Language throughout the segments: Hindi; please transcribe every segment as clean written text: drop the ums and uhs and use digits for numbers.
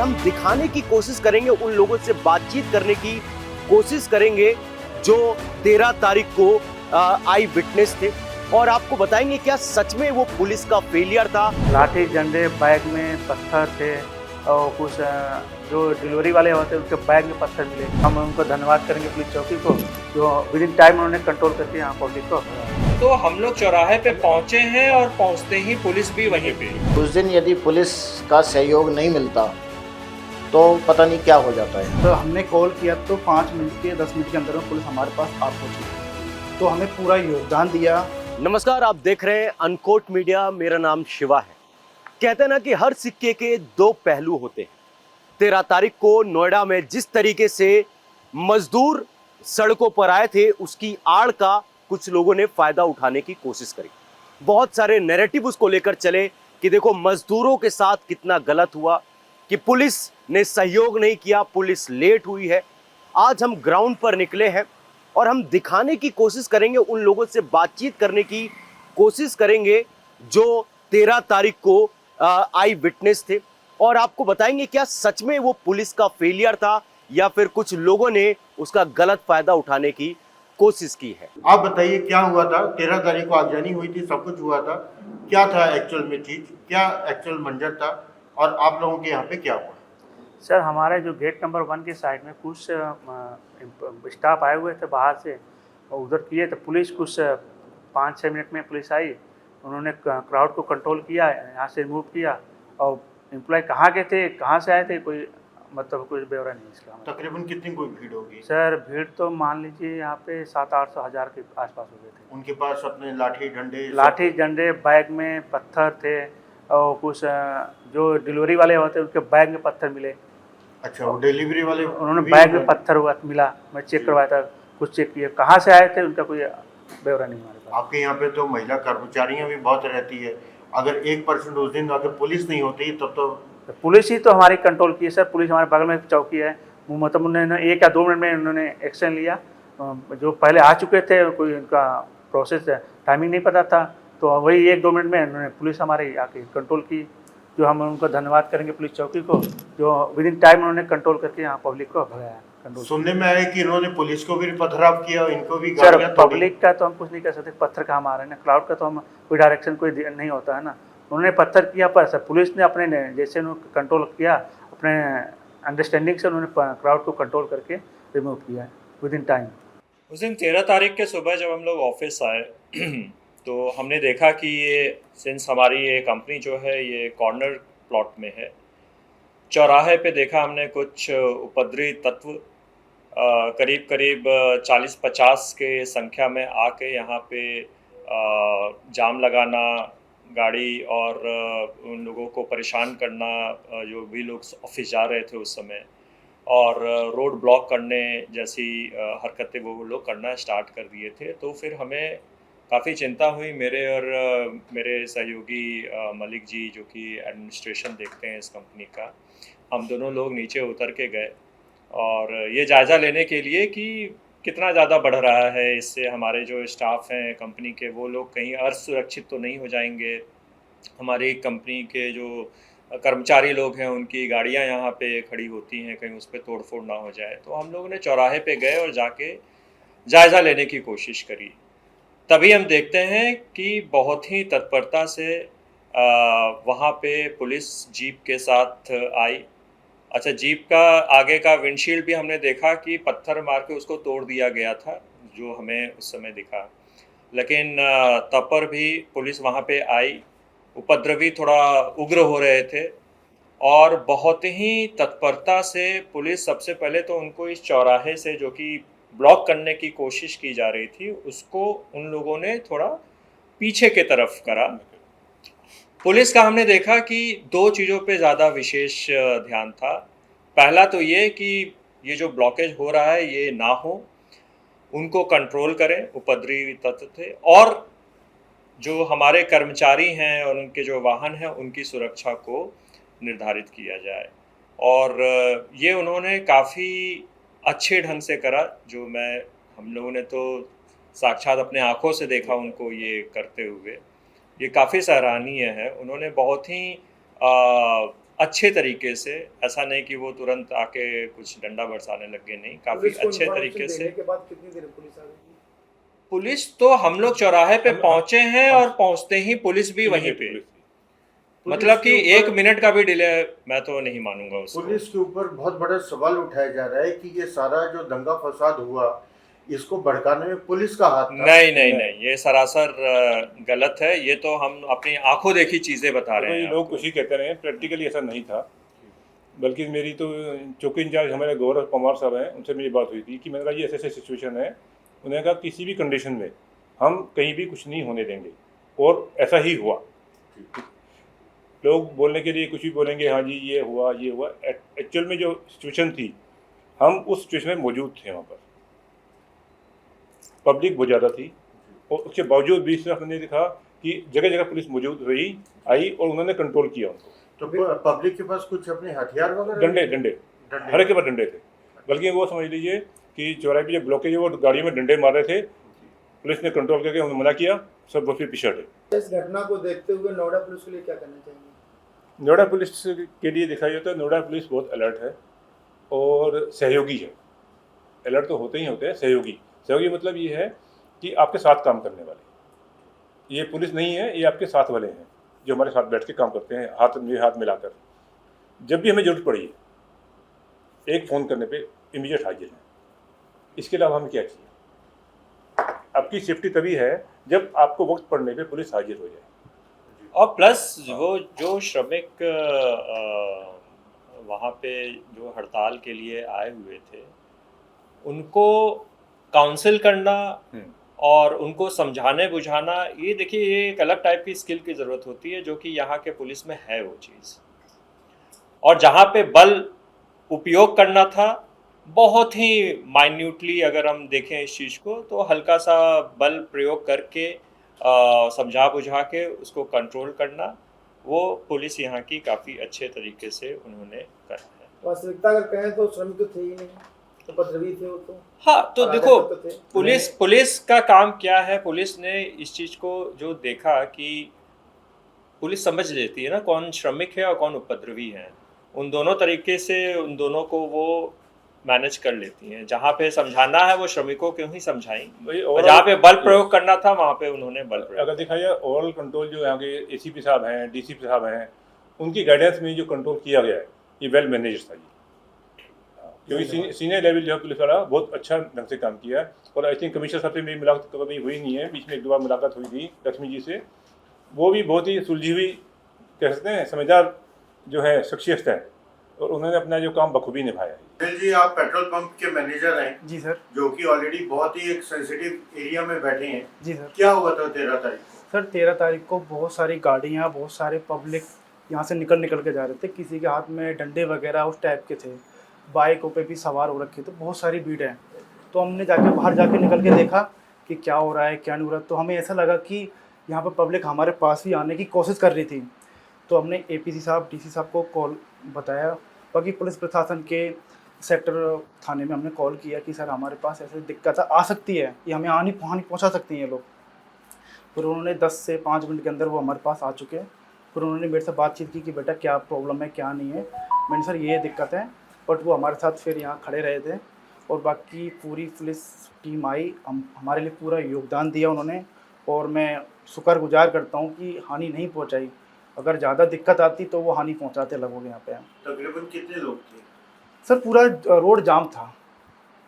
हम दिखाने की कोशिश करेंगे, उन लोगों से बातचीत करने की कोशिश करेंगे जो 13 तारीख को आई विटनेस थे, और आपको बताएंगे क्या सच में वो पुलिस का फेलियर था। लाठी डंडे, बैग में पत्थर थे और कुछ जो डिलीवरी वाले होते हैं उनके बैग में पत्थर मिले। हम उनको धन्यवाद करेंगे पुलिस चौकी को, जो विद इन टाइम उन्होंने कंट्रोल करके यहाँ पब्लिक को। तो हम लोग चौराहे पे पहुंचे हैं और पहुंचते ही पुलिस भी वहीं पे। उस दिन यदि पुलिस का सहयोग नहीं मिलता तो पता नहीं क्या हो जाता है। तो हमने कॉल किया तो 5 मिनट के 10 मिनट के अंदर में पुलिस हमारे पास आ पहुंची, तो हमें पूरा योगदान दिया। नमस्कार, आप देख रहे हैं अनकोट मीडिया। मेरा नाम शिवा है। कहते हैं ना कि हर सिक्के के दो पहलू होते हैं। 13 तारीख को नोएडा में जिस तरीके से मजदूर सड़कों पर आए थे, उसकी आड़ का कुछ लोगों ने फायदा उठाने की कोशिश करी। बहुत सारे नैरेटिव उसको लेकर चले कि देखो मजदूरों के साथ कितना गलत हुआ, कि पुलिस ने सहयोग नहीं किया, पुलिस लेट हुई है। आज हम ग्राउंड पर निकले हैं और हम दिखाने की कोशिश करेंगे, उन लोगों से बातचीत करने की कोशिश करेंगे जो 13 तारीख को आई विटनेस थे, और आपको बताएंगे क्या सच में वो पुलिस का फेलियर था या फिर कुछ लोगों ने उसका गलत फायदा उठाने की कोशिश की है। आप बताइए क्या हुआ था। 13 तारीख को आगजनी हुई थी, सब कुछ हुआ था, क्या था एक्चुअल में चीज, क्या एक्चुअल मंजर था, और आप लोगों के यहाँ पे क्या हुआ? सर, हमारे जो गेट नंबर 1 की साइड में कुछ स्टाफ आए हुए थे बाहर से, और उधर किए तो पुलिस कुछ 5-6 मिनट में पुलिस आई। उन्होंने क्राउड को कंट्रोल किया, यहाँ से रिमूव किया। और एम्प्लॉय कहाँ के थे, कहाँ से आए थे, कोई मतलब कुछ ब्यौरा नहीं इसका। तकरीबन कितनी कोई भीड़ होगी? सर, भीड़ तो मान लीजिए यहाँ पे 700-800 हज़ार के आसपास हो गए थे। उनके पास अपने लाठी डंडे, बैग में पत्थर थे और कुछ जो डिलीवरी वाले होते हैं उनके बैग में पत्थर मिले। अच्छा, वो डिलीवरी वाले उन्होंने बैग में पत्थर हुआ मिला, मैं चेक करवाया था, कुछ चेक किया, कहाँ से आए थे उनका कोई ब्यौरा नहीं हमारे पास। आपके यहाँ पे तो महिला कर्मचारियाँ भी बहुत रहती है, अगर 1% उस दिन अगर पुलिस नहीं होती तब तो पुलिस ही तो हमारी कंट्रोल की है सर। पुलिस हमारे बगल में चौकी है, मतलब उन्होंने 1 या 2 मिनट में उन्होंने एक्शन लिया। जो पहले आ चुके थे कोई उनका प्रोसेस टाइमिंग नहीं पता था, तो वही 1-2 मिनट में उन्होंने पुलिस हमारी आके कंट्रोल की, जो हम उनको धन्यवाद करेंगे पुलिस चौकी को, जो विद इन टाइम उन्होंने कंट्रोल करके यहाँ पब्लिक को भगाया। कंट्रोल सुनने में आया कि इन्होंने पुलिस को भी पथराव किया, इनको भी सर, गालियाँ तोड़ी। पब्लिक का तो हम कुछ नहीं कर सकते, पत्थर कहाँ मारे ना, क्राउड का तो हम कोई डायरेक्शन कोई नहीं होता है ना। उन्होंने पत्थर किया, पर सर पुलिस ने अपने जैसे उन्होंने कंट्रोल किया, अपने अंडरस्टैंडिंग से उन्होंने क्राउड को कंट्रोल करके रिमूव किया विद इन टाइम। उस दिन 13 तारीख के सुबह जब हम लोग ऑफिस आए तो हमने देखा कि ये सिंस हमारी ये कंपनी जो है ये कॉर्नर प्लॉट में है, चौराहे पे देखा हमने कुछ उपद्रवी तत्व करीब 40-50 के संख्या में आके यहाँ पे जाम लगाना, गाड़ी और उन लोगों को परेशान करना, जो भी लोग ऑफिस जा रहे थे उस समय, और रोड ब्लॉक करने जैसी हरकतें वो लोग करना स्टार्ट कर दिए थे। तो फिर हमें काफ़ी चिंता हुई, मेरे और मेरे सहयोगी मलिक जी जो कि एडमिनिस्ट्रेशन देखते हैं इस कंपनी का, हम दोनों लोग नीचे उतर के गए और ये जायज़ा लेने के लिए कि कितना ज़्यादा बढ़ रहा है, इससे हमारे जो स्टाफ हैं कंपनी के वो लोग कहीं असुरक्षित तो नहीं हो जाएंगे, हमारी कंपनी के जो कर्मचारी लोग हैं उनकी गाड़ियां यहाँ पे खड़ी होती हैं, कहीं उस पर तोड़ फोड़ ना हो जाए। तो हम लोगों ने चौराहे पे गए और जाके जायज़ा लेने की कोशिश करी। तभी हम देखते हैं कि बहुत ही तत्परता से वहाँ पे पुलिस जीप के साथ आई। अच्छा, जीप का आगे का विंडशील्ड भी हमने देखा कि पत्थर मार के उसको तोड़ दिया गया था, जो हमें उस समय दिखा। लेकिन तब पर भी पुलिस वहाँ पे आई, उपद्रवी थोड़ा उग्र हो रहे थे और बहुत ही तत्परता से पुलिस सबसे पहले तो उनको इस चौराहे से जो कि ब्लॉक करने की कोशिश की जा रही थी उसको उन लोगों ने थोड़ा पीछे के तरफ करा। पुलिस का हमने देखा कि 2 चीज़ों पे ज़्यादा विशेष ध्यान था। पहला तो ये कि ये जो ब्लॉकेज हो रहा है ये ना हो, उनको कंट्रोल करें, उपद्रवी तत्व थे, और जो हमारे कर्मचारी हैं और उनके जो वाहन हैं उनकी सुरक्षा को निर्धारित किया जाए। और ये उन्होंने काफ़ी अच्छे ढंग से करा, जो हम लोगों ने तो साक्षात अपने आँखों से देखा उनको ये करते हुए। ये काफ़ी सराहनीय है। उन्होंने बहुत ही अच्छे तरीके से, ऐसा नहीं कि वो तुरंत आके कुछ डंडा बरसाने लग गए, नहीं, काफ़ी अच्छे तरीके से। के बाद कितनी देर में पुलिस आ गई? पुलिस तो हम लोग चौराहे पे पहुंचे हैं और पहुंचते ही पुलिस भी वहीं पे, मतलब कि पुलिस के 1 ऊपर- मिनट का भी डिले मैं तो नहीं मानूंगा उसको। पुलिस के ऊपर बहुत बड़ा सवाल उठाया जा रहा है कि ये सारा जो दंगा फसाद हुआ इसको भड़काने में पुलिस का हाथ था। नहीं नहीं नहीं, ये सरासर गलत है। ये तो हम अपनी आंखों देखी चीजें बता रहे तो हैं लोग आपको। कुछ ही कहते रहे, प्रैक्टिकली ऐसा नहीं था। बल्कि मेरी तो चौकी इंचार्ज हमारे गौरव पवार साहब हैं, उनसे मेरी बात हुई थी कि मैंने कहा ये ऐसे सिचुएशन है। उन्होंने कहा किसी भी कंडीशन में हम कहीं भी कुछ नहीं होने देंगे, और ऐसा ही हुआ। लोग बोलने के लिए कुछ भी बोलेंगे, हाँ जी ये हुआ ये हुआ। एक्चुअल में जो सिचुएशन थी, हम उस सिचुएशन में मौजूद थे। वहाँ पर पब्लिक बहुत ज़्यादा थी, और उसके बावजूद भी सिर्फ हमने देखा कि जगह जगह पुलिस मौजूद रही, आई और उन्होंने कंट्रोल किया उनको। तो पब्लिक के पास कुछ अपने हथियार वगैरह डंडे डंडे हर एक के पास डंडे थे। बल्कि वो समझ लीजिए कि चौराहे पे जो ब्लॉकेज है वो गाड़ियों में डंडे मार रहे थे। पुलिस ने कंट्रोल करके उन्हें मना किया, सब वो फिर पीछे हटे। इस घटना को देखते हुए नोएडा पुलिस के लिए क्या करना चाहिए? नोएडा पुलिस के लिए देखा जाए तो नोएडा पुलिस बहुत अलर्ट है और सहयोगी है। अलर्ट तो होते ही होते हैं, सहयोगी। सहयोगी मतलब ये है कि आपके साथ काम करने वाले। ये पुलिस नहीं है, ये आपके साथ वाले हैं जो हमारे साथ बैठ के काम करते हैं, हाथ मिलाकर। जब भी हमें जरूरत पड़ी है, एक फ़ोन करने पे इमीडिएट हाजिर हैं। इसके अलावा हमें क्या चाहिए? आपकी सेफ्टी तभी है जब आपको वक्त पड़ने पे पुलिस हाजिर हो जाए। और प्लस वो जो श्रमिक वहाँ पे जो हड़ताल के लिए आए हुए थे, उनको काउंसिल करना और उनको समझाने बुझाना, ये देखिए ये एक अलग टाइप की स्किल की ज़रूरत होती है, जो कि यहाँ के पुलिस में है वो चीज़। और जहाँ पे बल उपयोग करना था, बहुत ही माइन्यूटली अगर हम देखें इस चीज़ को, तो हल्का सा बल प्रयोग करके समझा बुझा के उसको कंट्रोल करना, वो पुलिस यहाँ की काफ़ी अच्छे तरीके से उन्होंने करा है। वास्तविकता अगर कहें तो श्रमिक तो थे ही नहीं, तो उपद्रवी थे वो तो। हाँ, तो देखो तो थे। पुलिस का काम क्या है। पुलिस ने इस चीज़ को जो देखा कि पुलिस समझ लेती है ना कौन श्रमिक है और कौन उपद्रवी है। उन दोनों तरीके से उन दोनों को वो मैनेज कर लेती हैं। जहाँ पे समझाना है वो श्रमिकों को ही समझाएं, और जहाँ पे बल प्रयोग करना था वहाँ पे उन्होंने बल प्रयोग। अगर देखा जाए ओवरऑल कंट्रोल जो यहाँ के एसीपी साहब हैं, डीसीपी साहब हैं, उनकी गाइडेंस में जो कंट्रोल किया गया है, ये वेल मैनेज था। क्योंकि सीनियर लेवल जो है पुलिस वाला बहुत अच्छा ढंग से काम किया है। और आई थिंक कमिश्नर साहब से मेरी मुलाकात कभी हुई नहीं है, बीच में 1-2 बार मुलाकात हुई थी लक्ष्मी जी से। वो भी बहुत ही सुलझी हुई, कह सकते हैं, समझदार जो है शख्सियत है, और उन्होंने अपना जो काम बखूबी निभाया है। अनिल जी, आप पेट्रोल पंप के मैनेजर हैं जी सर। जो कि ऑलरेडी बहुत ही एक सेंसिटिव एरिया में बैठे हैं। जी सर। क्या हुआ था 13 तारीख को? सर 13 तारीख को बहुत सारी गाड़ियाँ, बहुत सारे पब्लिक यहाँ से निकल के जा रहे थे। किसी के हाथ में डंडे वगैरह उस टाइप के थे, बाइकों पे भी सवार हो रखे थे, बहुत सारी भीड़ है। तो हमने जाके बाहर जाके निकल के देखा कि क्या हो रहा है क्या नहीं हो रहा। तो हमें ऐसा लगा कि यहाँ पर पब्लिक हमारे पास भी आने की कोशिश कर रही थी। तो हमने एपीसी साहब, डीसी साहब को कॉल बताया। बाकी पुलिस प्रशासन के सेक्टर थाने में हमने कॉल किया कि सर हमारे पास ऐसी दिक्कत आ सकती है, ये हमें हानि पहुँचा सकती हैं लोग। फिर उन्होंने 10 से 5 मिनट के अंदर वो हमारे पास आ चुके हैं। फिर उन्होंने मेरे से बातचीत की कि बेटा क्या प्रॉब्लम है क्या नहीं है। मैंने सर ये दिक्कत है, बट वो हमारे साथ फिर यहाँ खड़े रहे थे। और बाकी पूरी पुलिस टीम आई, हमारे लिए पूरा योगदान दिया उन्होंने। और मैं शुक्रगुजार करता हूँ कि हानि नहीं पहुँचाई। अगर ज़्यादा दिक्कत आती तो वो हानि पहुँचाते लगोगे यहाँ पे। तकरीबन कितने लोग थे? सर पूरा रोड जाम था।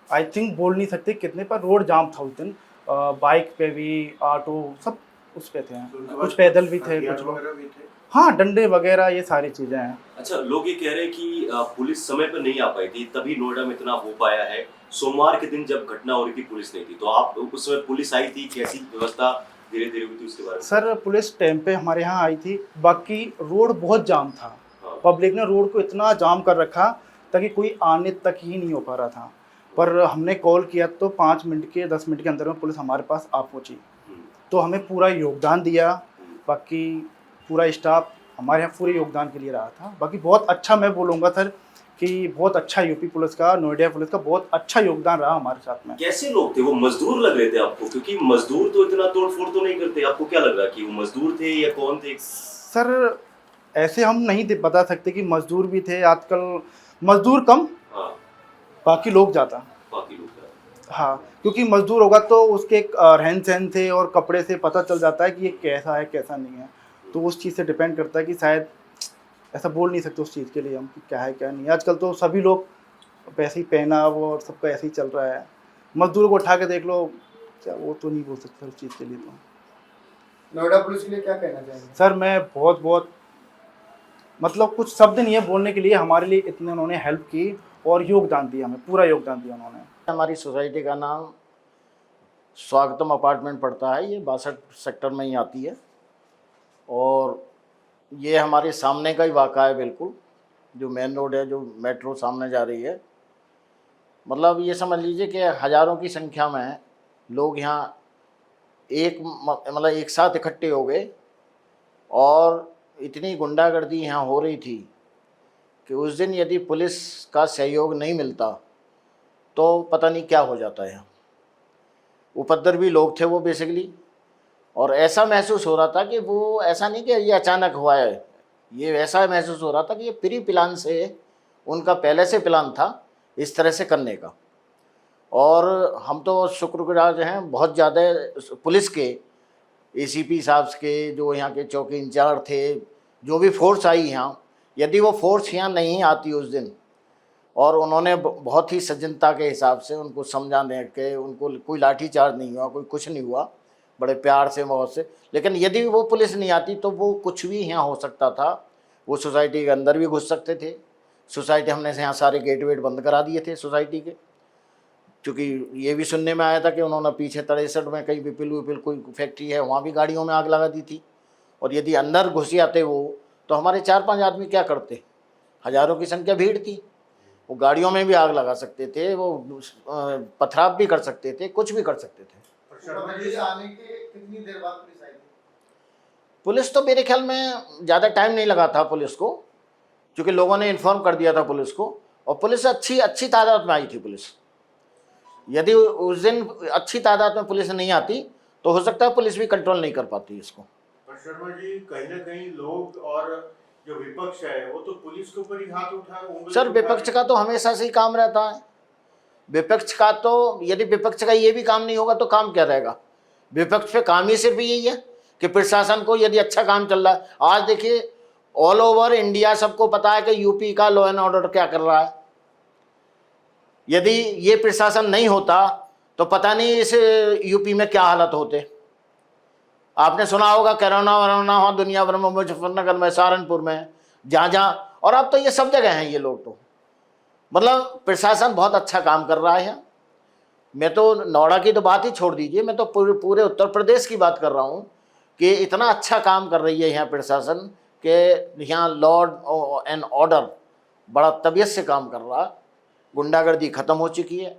आई थिंक बोल नहीं सकते कितने, पर रोड जाम था उस दिन। बाइक पे भी, ऑटो, सब उस पे थे। कुछ पैदल भी थे, कुछ लोग, वगैरह भी थे। हाँ, डंडे वगैरह ये सारी चीज़ें हैं। अच्छा, लोग ये कह रहे हैं कि पुलिस समय पर नहीं आ पाई थी, तभी नोएडा में इतना हो पाया है। सोमवार के दिन जब घटना हो रही थी पुलिस नहीं थी, तो आप उस समय पुलिस आई थी, कैसी व्यवस्था धीरे धीरे हुई थी उसके बारे में? सर पुलिस टाइम पे हमारे यहाँ आई थी। बाकी रोड बहुत जाम था। पब्लिक ने रोड को इतना जाम कर रखा ताकि कोई आने तक ही नहीं हो पा रहा था। पर हमने कॉल किया तो 5 मिनट के 10 मिनट के अंदर में पुलिस हमारे पास आ पहुँची। तो हमें पूरा योगदान दिया। बाकी पूरा स्टाफ हमारे यहाँ पूरे योगदान के लिए रहा था। बाकी बहुत अच्छा, मैं बोलूँगा सर कि बहुत अच्छा यूपी पुलिस का, नोएडा पुलिस का बहुत अच्छा योगदान रहा हमारे साथ में। कैसे लोग थे वो? मजदूर लग रहे थे आपको? क्योंकि मजदूर तो इतना तोड़ फोड़ तो नहीं करते। आपको क्या लग रहा कि वो मजदूर थे या कौन थे? सर ऐसे हम नहीं बता सकते कि मजदूर भी थे, आजकल मजदूर कम, हाँ, बाकी लोग ज़्यादा। बाकी लोग हैं। हाँ, क्योंकि मजदूर होगा तो उसके रहन सहन से और कपड़े से पता चल जाता है कि ये कैसा है कैसा नहीं है। तो उस चीज़ से डिपेंड करता है कि शायद ऐसा बोल नहीं सकते उस चीज़ के लिए हम कि क्या है क्या नहीं है। आजकल तो सभी लोग वैसे ही पहनाव और सबका ऐसे ही चल रहा है। मजदूर को उठा के देख लो, क्या वो तो नहीं बोल सकते उस चीज़ के लिए। तो नोएडा पुलिस के लिए क्या कहना चाहेंगे? सर मैं बहुत बहुत मतलब कुछ शब्द नहीं है बोलने के लिए। हमारे लिए इतने उन्होंने हेल्प की और योगदान दिया, हमें पूरा योगदान दिया उन्होंने। हमारी सोसाइटी का नाम स्वागतम अपार्टमेंट पड़ता है, ये 62 सेक्टर में ही आती है और ये हमारे सामने का ही वाक़ा है बिल्कुल, जो मेन रोड है, जो मेट्रो सामने जा रही है। मतलब ये समझ लीजिए कि हज़ारों की संख्या में लोग यहाँ एक साथ इकट्ठे हो गए और इतनी गुंडागर्दी यहाँ हो रही थी कि उस दिन यदि पुलिस का सहयोग नहीं मिलता तो पता नहीं क्या हो जाता है। उपद्रवी लोग थे वो बेसिकली, और ऐसा महसूस हो रहा था कि वो ऐसा नहीं कि ये अचानक हुआ है, ये ऐसा महसूस हो रहा था कि ये प्री प्लान से, उनका पहले से प्लान था इस तरह से करने का। और हम तो शुक्रगुजार हैं बहुत ज़्यादा पुलिस के, एसीपी साहब के, जो यहाँ के चौकी इंचार्ज थे, जो भी फोर्स आई यहाँ, यदि वो फोर्स यहाँ नहीं आती उस दिन और उन्होंने बहुत ही सज्जनता के हिसाब से उनको समझाने के, उनको कोई लाठीचार्ज नहीं हुआ, कोई कुछ नहीं हुआ, बड़े प्यार से बहुत से, लेकिन यदि वो पुलिस नहीं आती तो वो कुछ भी यहाँ हो सकता था। वो सोसाइटी के अंदर भी घुस सकते थे। सोसाइटी हमने यहाँ सारे गेट वेट बंद करा दिए थे सोसाइटी के, क्योंकि ये भी सुनने में आया था कि उन्होंने पीछे 63 में कहीं विपिल कोई फैक्ट्री है, वहाँ भी गाड़ियों में आग लगा दी थी। और यदि अंदर घुस जाते वो तो हमारे 4-5 आदमी क्या करते, हज़ारों की संख्या भीड़ थी, वो गाड़ियों में भी आग लगा सकते थे, वो पथराव भी कर सकते थे, कुछ भी कर सकते थे। पुलिस आने के कितनी देर बाद पुलिस आई थी? पुलिस तो मेरे ख्याल में ज़्यादा टाइम नहीं लगा था पुलिस को, क्योंकि लोगों ने इन्फॉर्म कर दिया था पुलिस को, और पुलिस अच्छी तादाद में आई थी पुलिस। यदि उस दिन अच्छी तादाद में पुलिस नहीं आती तो हो सकता है पुलिस भी कंट्रोल नहीं कर पाती इसको। पर शर्मा जी, कहीं ना कहीं लोग और जो विपक्ष है वो तो पुलिस के ऊपर ही हाथ उठा सर विपक्ष का तो हमेशा से ही काम रहता है। विपक्ष का तो, यदि विपक्ष का ये भी काम नहीं होगा तो काम क्या रहेगा? विपक्ष पे काम ही सिर्फ यही है कि प्रशासन को यदि अच्छा काम चल रहा है। आज देखिए ऑल ओवर इंडिया सबको पता है कि यूपी का लॉ एंड ऑर्डर क्या कर रहा है। यदि ये प्रशासन नहीं होता तो पता नहीं इस यूपी में क्या हालत होते। आपने सुना होगा कोरोना वरोना हुआ दुनिया भर में, मुजफ्फरनगर में, सहारनपुर में, जहाँ, और अब तो ये सब जगह हैं ये लोग। तो मतलब प्रशासन बहुत अच्छा काम कर रहा है। मैं तो नोएडा की तो बात ही छोड़ दीजिए, मैं तो पूरे उत्तर प्रदेश की बात कर रहा हूँ कि इतना अच्छा काम कर रही है यहाँ प्रशासन कि यहाँ लॉ एंड ऑर्डर बड़ा तबीयत से काम कर रहा। गुंडागर्दी ख़त्म हो चुकी है,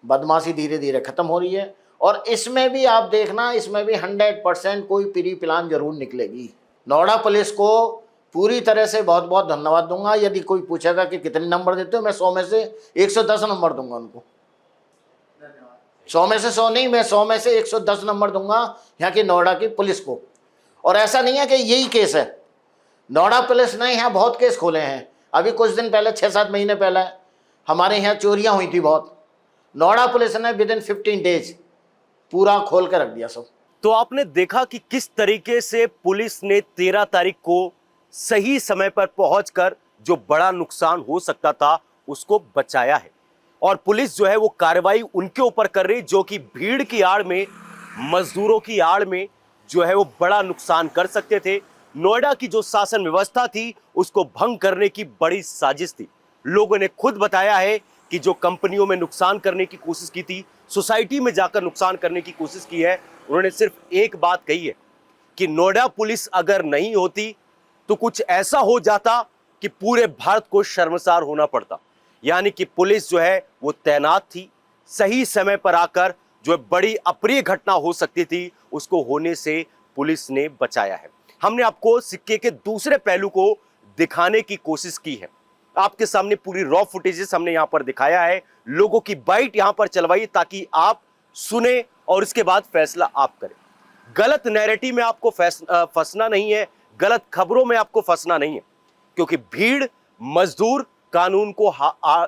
बदमाशी धीरे धीरे ख़त्म हो रही है, और इसमें भी आप देखना, इसमें भी 100% कोई प्री प्लान जरूर निकलेगी। नोएडा पुलिस को पूरी तरह से बहुत बहुत धन्यवाद दूंगा। यदि कोई पूछेगा कि कितने नंबर देते हो, मैं 100 में से 110 नंबर दूंगा उनको। 100 में से 100 नहीं, मैं 100 में से 110 नंबर दूंगा यहाँ की नोएडा की पुलिस को। और ऐसा नहीं है कि यही केस है, नोएडा पुलिस ने यहाँ बहुत केस खोले हैं। अभी कुछ दिन पहले, 6-7 महीने पहले हमारे यहाँ चोरियाँ हुई थी बहुत, नोएडा पुलिस ने विदिन 15 डेज पूरा खोल के रख दिया सब। तो आपने देखा कि किस तरीके से पुलिस ने 13 तारीख को सही समय पर पहुंचकर जो बड़ा नुकसान हो सकता था उसको बचाया है। और पुलिस जो है वो कार्रवाई उनके ऊपर कर रही जो कि भीड़ की आड़ में, मजदूरों की आड़ में जो है वो बड़ा नुकसान कर सकते थे। नोएडा की जो शासन व्यवस्था थी उसको भंग करने की बड़ी साजिश थी। लोगों ने खुद बताया है कि जो कंपनियों में नुकसान करने की कोशिश की थी, सोसाइटी में जाकर नुकसान करने की कोशिश की है, उन्होंने सिर्फ एक बात कही है कि नोएडा पुलिस अगर नहीं होती तो कुछ ऐसा हो जाता कि पूरे भारत को शर्मसार होना पड़ता। यानी कि पुलिस जो है वो तैनात थी, सही समय पर आकर जो बड़ी अप्रिय घटना हो सकती थी उसको होने से पुलिस ने बचाया है। हमने आपको सिक्के के दूसरे पहलू को दिखाने की कोशिश की है। आपके सामने पूरी रॉ फुटेजेस हमने यहां पर दिखाया है, लोगों की बाइट यहां पर चलवाई ताकि आप सुने और इसके बाद फैसला आप करें। गलत नैरेटिव में आपको फंसना नहीं है, गलत खबरों में आपको फंसना नहीं है, क्योंकि भीड़ मजदूर कानून को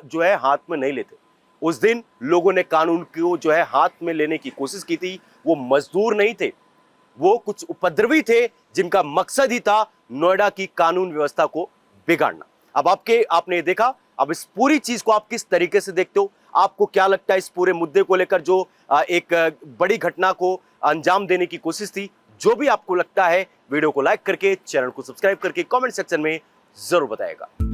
जो है हाथ में नहीं लेते। उस दिन लोगों ने कानून को जो है हाथ में लेने की कोशिश की थी। वो मजदूर नहीं थे, वो कुछ उपद्रवी थे जिनका मकसद ही था नोएडा की कानून व्यवस्था को बिगाड़ना। अब आपने देखा, अब इस पूरी चीज को आप किस तरीके से देखते हो? आपको क्या लगता है इस पूरे मुद्दे को लेकर जो एक बड़ी घटना को अंजाम देने की कोशिश थी? जो भी आपको लगता है वीडियो को लाइक करके, चैनल को सब्सक्राइब करके कमेंट सेक्शन में जरूर बताएगा।